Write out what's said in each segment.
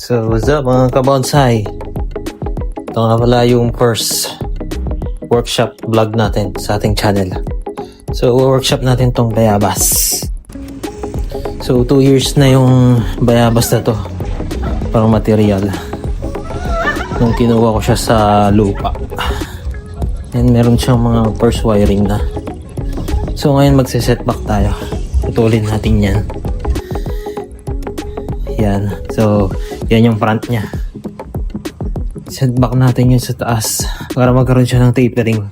So what's up mga kabonsai? Ito nga pala yung first workshop vlog natin sa ating channel. So workshop natin tong bayabas. So 2 years na yung bayabas na to, pang material, nung kinuha ko siya sa lupa. And meron siyang mga first wiring na. So ngayon magse-set back tayo. Putulin natin yan. Yan. So yan yung front niya. Set back natin yun sa taas para magkaroon siya ng tapering.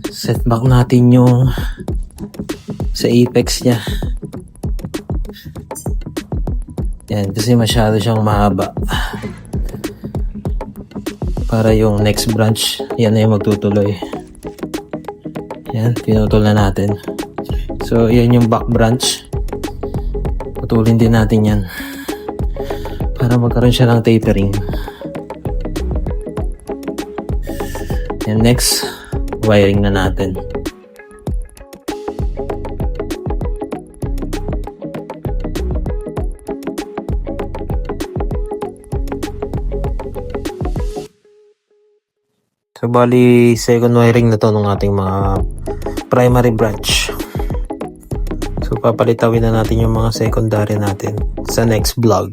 Set back natin yung sa apex niya. Yan, kasi masyado siyang mahaba. Para yung next branch, yan na yung magtutuloy. Yan, pinutol na natin. So, yan yung back branch. Putulin din natin yan. Para magkaroon siya ng tapering. Yan, next, wiring na natin. So, bali, second wiring na to ng ating mga primary branch. So, papalitawin na natin yung mga secondary natin sa next vlog.